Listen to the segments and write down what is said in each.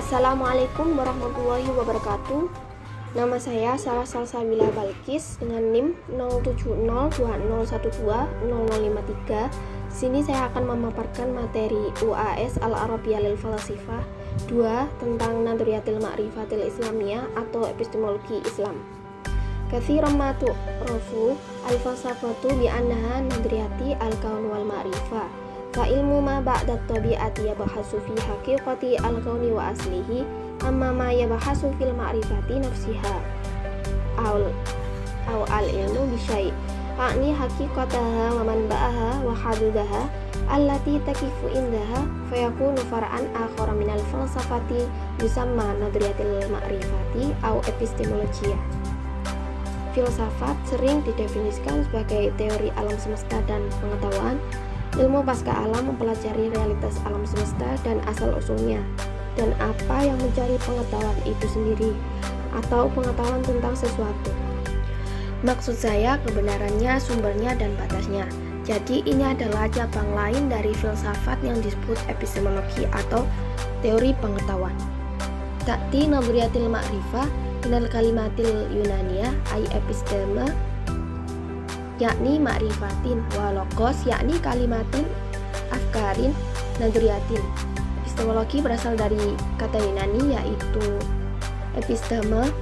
Assalamualaikum warahmatullahi wabarakatuh. Nama saya Sarah Salsabila Balkis dengan NIM 070201200053. Sini saya akan memaparkan materi UAS Al-Arabiyah lil Falasifah 2 tentang Nadriyatil Ma'rifatil Islamiyah atau epistemologi Islam. Katsiran ma tu'rafu al-falsafatu bi annaha nadriyati al-kaun wal ma'rifah. Fa ilmu ma ba'da tabi'ati yabhasu fi haqiqati al-kauni wa aslihi amma ma yabhasu fil ma'rifati nafsiha aw al-ilmu bi syai' a'ni haqiqataha wa manba'aha wa hadudaha allati takifu indaha fayakunu far'an akhara minal falsafati yusamma nadriyatil ma'rifati aw epistemologiyah. Filsafat sering didefinisikan sebagai teori alam semesta dan pengetahuan. Ilmu pasca alam mempelajari realitas alam semesta dan asal-usulnya, dan apa yang mencari pengetahuan itu sendiri, atau pengetahuan tentang sesuatu. Maksud saya kebenarannya, sumbernya, dan batasnya. Jadi ini adalah cabang lain dari filsafat yang disebut epistemologi atau teori pengetahuan. Ta'ti nadriyatil ma'rifah minal kalimatil yunaniyah ay episteme, yakni ma'rifatin, wa logos yakni kalimatin, afkarin, nadriyatin. Epistemologi berasal dari kata Yunani yaitu episteme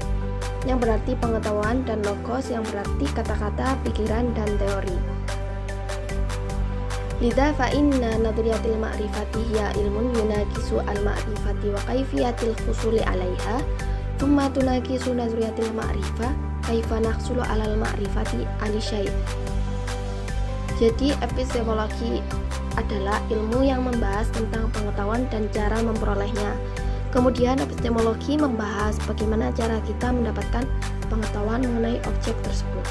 yang berarti pengetahuan dan logos yang berarti kata-kata, pikiran, dan teori. Lidha fa inna nadriyatil ma'rifati hiya ilmun yunakisu al-ma'rifati wa kaifiyatil khusuli alaiha thumma tunakisu nadriyatil ma'rifah kaifa nahsulu alal ma'rifati anisyai. Jadi epistemologi adalah ilmu yang membahas tentang pengetahuan dan cara memperolehnya. Kemudian epistemologi membahas bagaimana cara kita mendapatkan pengetahuan mengenai objek tersebut.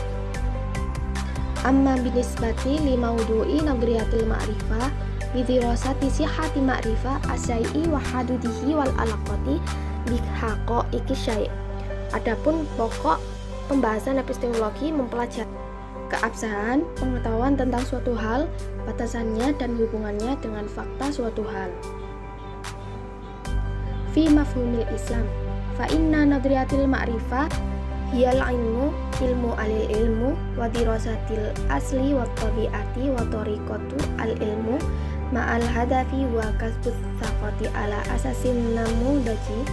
Amma binisbati li maudu'i nadriyatil ma'rifah bidirasati sihhati ma'rifah asyai'i wa hadudihi wal alaqati bihaqaiqi syai'. Adapun pokok pembahasan epistemologi mempelajari keabsahan pengetahuan tentang suatu hal, batasannya dan hubungannya dengan fakta suatu hal. Fi mafhumil Islam, fa inna nadriyatil ma'rifah hiyal ilmu alil ilmu wa dirasatil asli wa tabi'ati wa tariqatu al ilmu ma'al hadafi wa kasbut thaqati ala asasin namudaji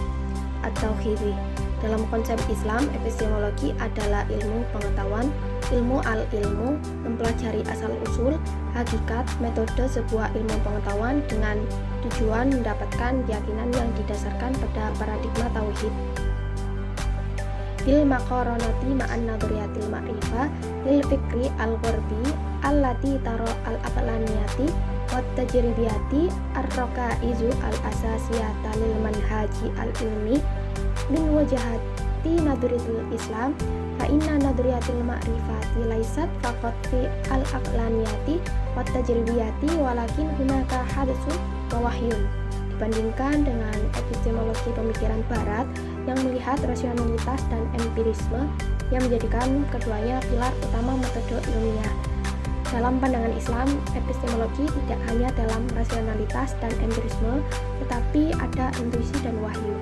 atau khiri. Dalam konsep Islam, epistemologi adalah ilmu pengetahuan, ilmu al-ilmu, mempelajari asal-usul, hakikat, metode sebuah ilmu pengetahuan dengan tujuan mendapatkan keyakinan yang didasarkan pada paradigma tauhid. Bil maqaranati ma'an nadriyatil ma'rifah lil fikri al-gharbi allati taro al-aqlaniyati wat tajribiyati ar-raqaizu al-asasiyata lil manhaji al-ilmi min wajahati nadriyatil Islam fa inna nadriyatil ma'rifati laisat faqat fi al-aqlaniyati wat tajribiyati walakin hunaka hadsun wa wahyun. Dibandingkan dengan epistemologi pemikiran barat yang melihat rasionalitas dan empirisme yang menjadikan keduanya pilar utama metode ilmiah. Dalam pandangan Islam, epistemologi tidak hanya dalam rasionalitas dan empirisme, tetapi ada intuisi dan wahyu.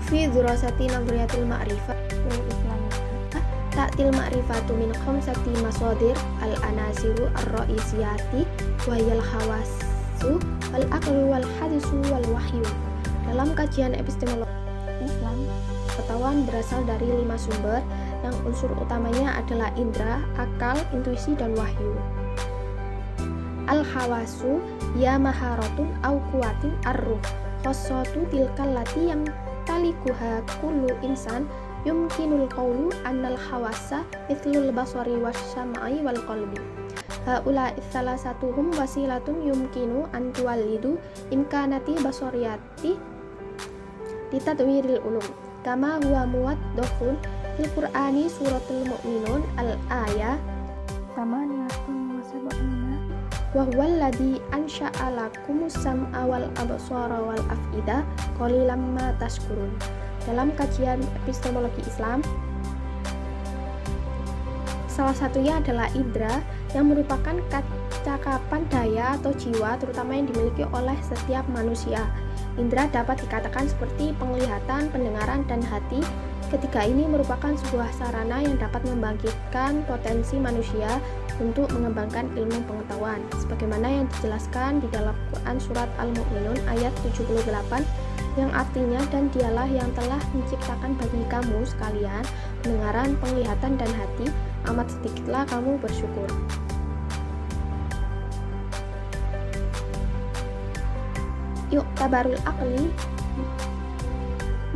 Fi dzurasati nadriyatil ma'rifah wal islamiyah ta'til ma'rifatu min khamsati masadir al-anasiru ar-ra'isiyati wa yal hawasu wal aqlu wal hadisu wal wahyu. Dalam kajian epistemologi Islam, pengetahuan berasal dari 5 sumber yang unsur utamanya adalah indra, akal, intuisi, dan wahyu. Al-hawasu ya maharatun au kuwatin ar-ruh khossatu tilkal lati yang talikuha kullu insan yumkinul qawlu annal hawassa mithlul basari wasyam'i wal qalbi. Haula salasatuhum wasilatun yumkinu an tuwallidu imkanati basariyati litadwiril ulum kama huwa muwaddahun fil Qur'ani suratul mu'minun al-ayah 78 wa huwa alladhi ansha'a lakumus sam'a wal absara wal af'ida qalilan ma tashkurun. Dalam kajian epistemologi Islam, salah satunya adalah indra yang merupakan cakapan daya atau jiwa terutama yang dimiliki oleh setiap manusia. Indra dapat dikatakan seperti penglihatan, pendengaran, dan hati. Ketiga ini merupakan sebuah sarana yang dapat membangkitkan potensi manusia untuk mengembangkan ilmu pengetahuan, sebagaimana yang dijelaskan di dalam Quran Surat Al-Mu'minun ayat 78, yang artinya, dan dialah yang telah menciptakan bagi kamu sekalian pendengaran, penglihatan, dan hati, amat sedikitlah kamu bersyukur. Yu'tabarul aqli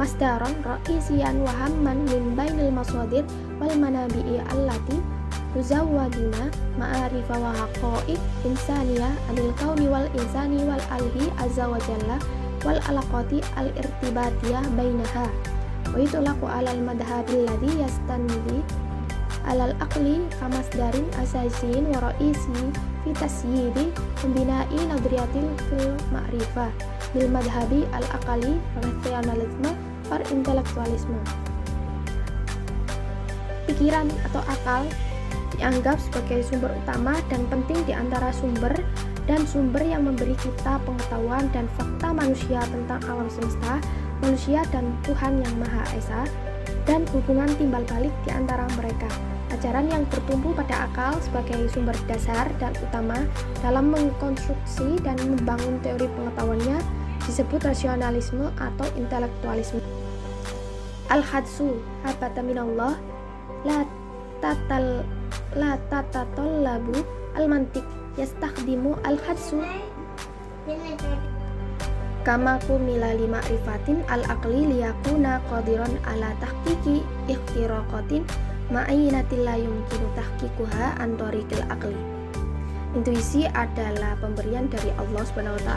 masdaron ra'isiyan wa hamman min bainil masadir wal manabi'i allati tuzawwaduna ma'arifa wa haqa'iq insaniyah anil kauni wal insani wal alhi azza wa jalla wal alaqati al irtibatiyah bainaha wa yutulaqu alal madhabil ladhi yastandi alal aqli kamasdarin asasiyin wa ra'isi fi tasyidi pembina'i nadriyatil fil ma'rifah bil madhabi al aqali rasionalisme per intelektualisme. Pikiran atau akal dianggap sebagai sumber utama dan penting di antara sumber yang memberi kita pengetahuan dan fakta manusia tentang alam semesta, manusia dan Tuhan yang Maha Esa, dan hubungan timbal balik di antara mereka. Ajaran yang bertumpu pada akal sebagai sumber dasar dan utama dalam mengkonstruksi dan membangun teori pengetahuannya disebut rasionalisme atau intelektualisme. Al-hadsu habata minallah la tatatallabu al-mantiq yastakhdimu al-hadsu kama kumila lima rifatin al-aqli liyakuna qadiran ala tahqiqi ikhtiraqatin ma'ayinatil la yumkinu tahqiquha an tariqil aqli. Intuisi adalah pemberian dari Allah SWT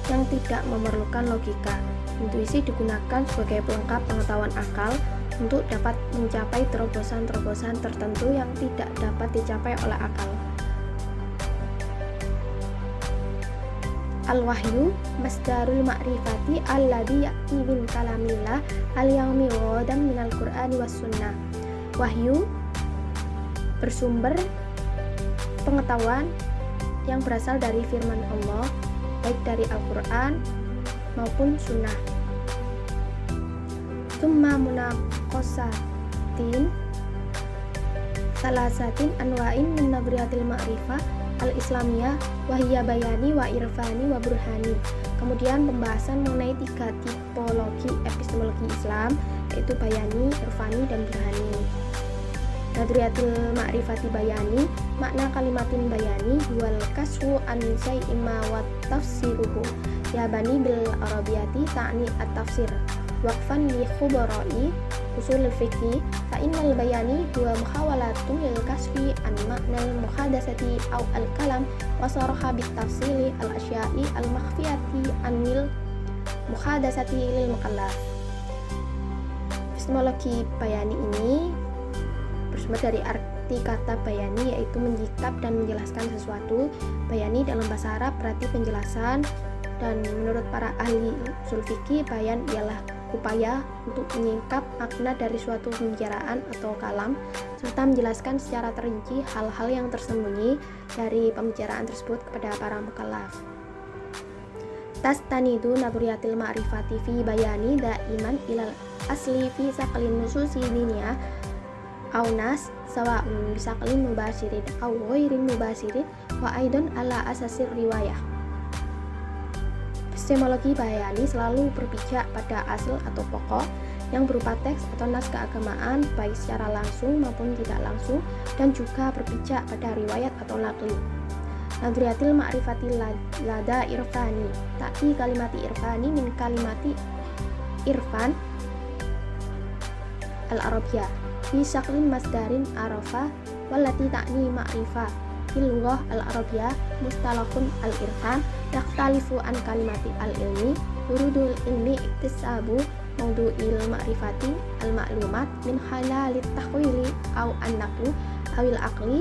yang tidak memerlukan logika. Intuisi digunakan sebagai pelengkap pengetahuan akal untuk dapat mencapai terobosan-terobosan tertentu yang tidak dapat dicapai oleh akal. Al-wahyu masdarul ma'rifati alladhi ya'ti min kalamillah al-yawmi wa dan minal qur'ani was sunnah. Wahyu bersumber pengetahuan yang berasal dari firman Allah, baik dari Al-Quran maupun Sunnah. Tumma munaqasatin salasatin anwa'in min nabriyatil ma'rifah al-islamiyah wahiyya bayani wa irfani wa burhani. Kemudian pembahasan mengenai 3 tipologi epistemologi Islam, yaitu bayani, irfani, dan burhani. Nadriyatul ma'rifati bayani, makna kalimatin bayani wal kaswu an syai'in ma wa tafsiruhu ya bani bil arabiyati ta'ni at-tafsir waqfan li khubarai usul fiqhi fa innal bayani huwa muhawalatun lil kasfi an ma'nal muhadasati aw al kalam wa saraha bit tafsili al asya'i al makhfiyati anil muhadasati lil mukallaf. Epistemologi bayani ini bersumber dari arti kata bayani, yaitu menyikap dan menjelaskan sesuatu. Bayani dalam bahasa Arab berarti penjelasan, dan menurut para ahli usul fikih, bayan ialah upaya untuk menyingkap makna dari suatu pembicaraan atau kalam serta menjelaskan secara terinci hal-hal yang tersembunyi dari pembicaraan tersebut kepada para mukallaf. Tastanidu nadriyatil ma'rifati fi bayani daiman ilal asli fi saqlin nususi diniyah aunas sawa'un bisaklin mubasyirin aw ghairin mubasyirin wa aidan ala asasir riwayah. Epistemologi bayani selalu berpijak pada asal atau pokok yang berupa teks atau nas keagamaan baik secara langsung maupun tidak langsung, dan juga berpijak pada riwayat atau naqli. Nadriyatil ma'rifati lada irfani ta'i kalimati irfani min kalimati irfan al-arabiyah fi syaklin masdarin arafa wallati ta'ni ma'rifah fil lughah al-arabiyah mustalahun al-irfan yakhtalifu an kalimati al-ilmi urudul ilmi iktisabu mawdu'il ma'rifati al-ma'lumat min halalit tahwili aw an-naqlu awil aqli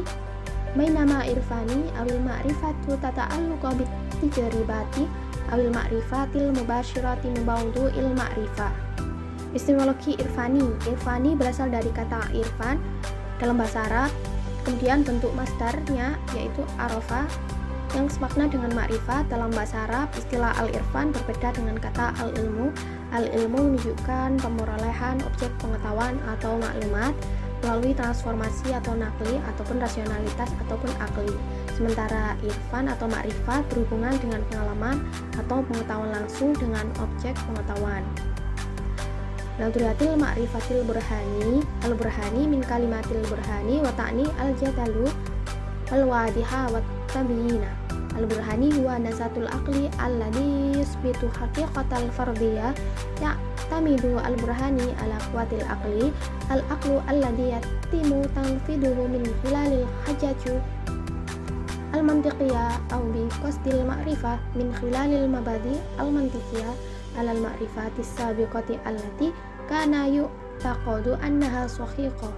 mainama irfani awil ma'rifatu tata'alluqa bit tijribati awil ma'rifatil mubashirati mawdu'il ma'rifah. Epistemologi irfani. Irfani berasal dari kata irfan dalam bahasa Arab, kemudian bentuk masdarnya yaitu arafa yang semakna dengan makrifat. Dalam bahasa Arab, istilah al-irfan berbeda dengan kata al-ilmu. Al-ilmu menunjukkan pemerolehan objek pengetahuan atau maklumat melalui transformasi atau nakli ataupun rasionalitas ataupun akli. Sementara irfan atau makrifat berhubungan dengan pengalaman atau pengetahuan langsung dengan objek pengetahuan. Nadriyatil ma'rifatil burhani, al-burhani min kalimatil burhani wa ta'ni al-jadalu al-wadiha wa tabyina. Al-burhani huwa nasatul aqli alladhi yusbitu haqiqatal fardiyah ya'tamidu al-burhani ala quwwatil aqli al-aqlu alladhi yatimu tanfiduhu min khilalil hajaju al-mantiqiyah aw bi qasdil ma'rifah min khilalil mabadi al-mantiqiyah alal ma'rifatis sabiqati allati kana yu'taqadu annaha sahiqah.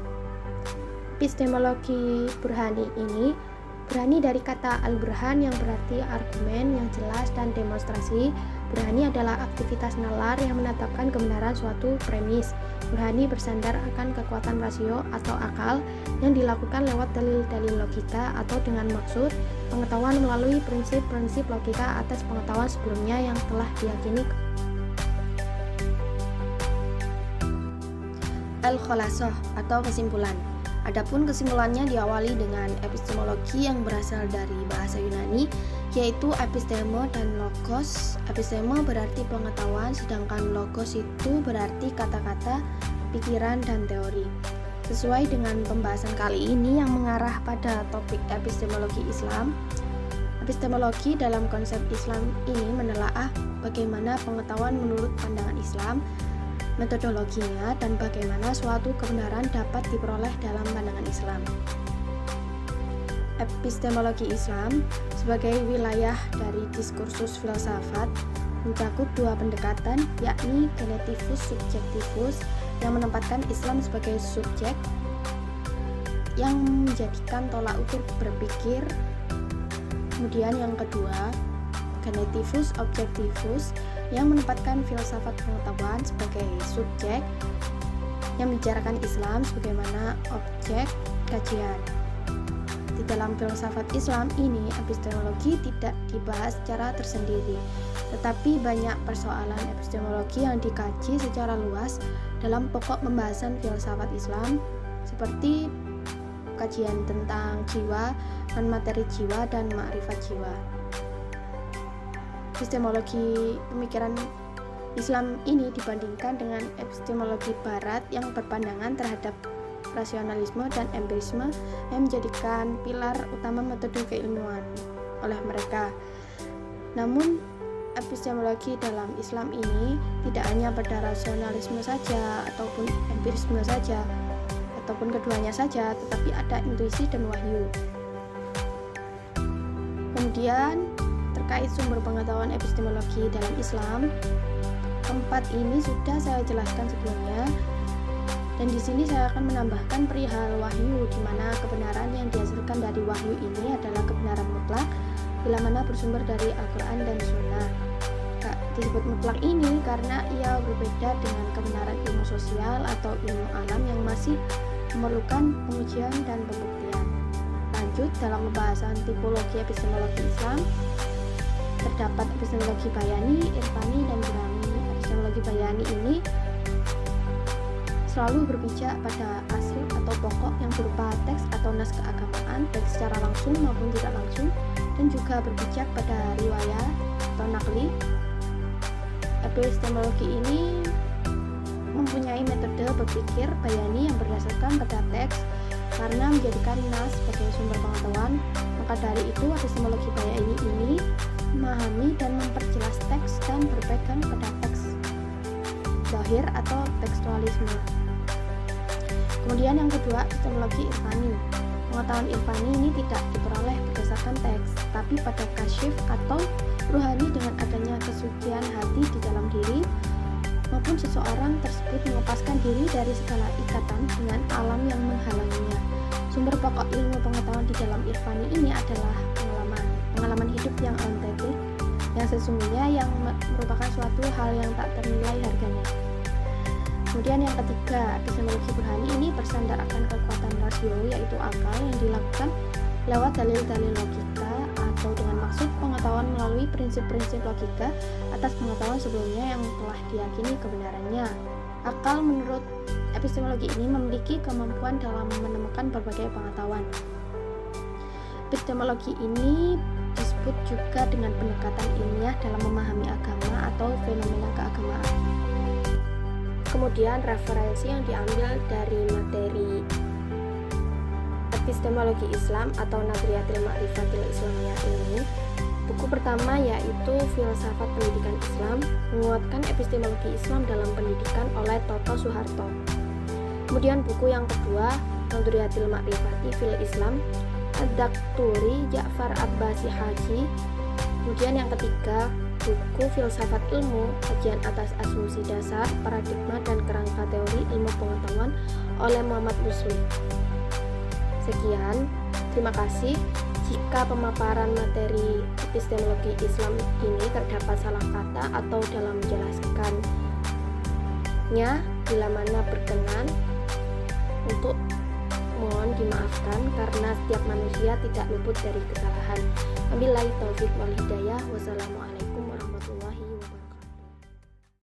Epistemologi burhani ini burhani dari kata al-burhan yang berarti argumen yang jelas dan demonstrasi. Burhani adalah aktivitas nalar yang menetapkan kebenaran suatu premis. Burhani bersandar akan kekuatan rasio atau akal yang dilakukan lewat dalil-dalil logika atau dengan maksud pengetahuan melalui prinsip-prinsip logika atas pengetahuan sebelumnya yang telah diyakini. Al-Khulasah atau kesimpulan. Adapun kesimpulannya diawali dengan epistemologi yang berasal dari bahasa Yunani, yaitu epistemo dan logos. Epistemo berarti pengetahuan, sedangkan logos itu berarti kata-kata, pikiran, dan teori. Sesuai dengan pembahasan kali ini yang mengarah pada topik epistemologi Islam, epistemologi dalam konsep Islam ini menelaah bagaimana pengetahuan menurut pandangan Islam, metodologinya, dan bagaimana suatu kebenaran dapat diperoleh dalam pandangan Islam. Epistemologi Islam sebagai wilayah dari diskursus filsafat mencakup dua pendekatan, yakni genetivus subjektivus yang menempatkan Islam sebagai subjek yang menjadikan tolak ukur berpikir. Kemudian yang kedua, genetivus objektivus yang menempatkan filsafat pengetahuan sebagai subjek yang membicarakan Islam sebagaimana objek kajian. Di dalam filsafat Islam ini, epistemologi tidak dibahas secara tersendiri, tetapi banyak persoalan epistemologi yang dikaji secara luas dalam pokok pembahasan filsafat Islam, seperti kajian tentang jiwa dan materi jiwa dan makrifat jiwa. Epistemologi pemikiran Islam ini dibandingkan dengan epistemologi Barat yang berpandangan terhadap rasionalisme dan empirisme yang menjadikan pilar utama metode keilmuan oleh mereka. Namun, epistemologi dalam Islam ini tidak hanya pada rasionalisme saja ataupun empirisme saja ataupun keduanya saja, tetapi ada intuisi dan wahyu. Kemudian terkait sumber pengetahuan epistemologi dalam Islam, keempat ini sudah saya jelaskan sebelumnya, dan di sini saya akan menambahkan perihal wahyu, di mana kebenaran yang dihasilkan dari wahyu ini adalah kebenaran mutlak bila mana bersumber dari Al-Quran dan Sunnah. Disebut mutlak ini karena ia berbeda dengan kebenaran ilmu sosial atau ilmu alam yang masih memerlukan pengujian dan pembuktian. Lanjut, dalam pembahasan tipologi epistemologi Islam terdapat epistemologi bayani, irfani, dan burhani. Epistemologi bayani ini selalu berpijak pada asal atau pokok yang berupa teks atau nas keagamaan, baik secara langsung maupun tidak langsung, dan juga berpijak pada riwayat atau nakli. Epistemologi ini mempunyai metode berpikir bayani yang berdasarkan pada teks karena menjadikan nas sebagai sumber pengetahuan. Maka dari itu, epistemologi bayani ini memahami dan memperjelas teks dan berpegang pada teks zahir atau tekstualisme. Kemudian yang kedua, epistemologi irfani. Pengetahuan irfani ini tidak diperoleh berdasarkan teks, tapi pada kasyif atau ruhani dengan adanya kesucian hati di dalam diri, maupun seseorang tersebut melepaskan diri dari segala ikatan dengan alam yang menghalanginya. Sumber pokok ilmu pengetahuan di dalam irfani ini adalah pengalaman hidup yang autentik, yang sesungguhnya, yang merupakan suatu hal yang tak ternilai harganya. Kemudian yang ketiga, epistemologi burhani ini bersandar akan kekuatan rasio, yaitu akal yang dilakukan lewat dalil-dalil logika atau dengan bermaksud pengetahuan melalui prinsip-prinsip logika atas pengetahuan sebelumnya yang telah diyakini kebenarannya. Akal menurut epistemologi ini memiliki kemampuan dalam menemukan berbagai pengetahuan. Epistemologi ini disebut juga dengan pendekatan ilmiah dalam memahami agama atau fenomena keagamaan. Kemudian referensi yang diambil dari materi epistemologi Islam atau Nadriyatul Ma'rifatil Islamiyah ini, buku pertama yaitu Filsafat Pendidikan Islam, menguatkan epistemologi Islam dalam pendidikan oleh Toto Soeharto. Kemudian buku yang kedua, Nadriyatul Ma'rifati fil Islam, Ad-Dakturi Ja'far Abbasi Haji. Kemudian yang ketiga, buku Filsafat Ilmu, kajian atas asumsi dasar, paradigma dan kerangka teori ilmu pengetahuan oleh Muhammad Muslim. Sekian, terima kasih. Jika pemaparan materi epistemologi Islam ini terdapat salah kata atau dalam menjelaskannya bila mana berkenan, untuk mohon dimaafkan karena setiap manusia tidak luput dari kesalahan. Wabillahi taufiq wal hidayah. Wassalamualaikum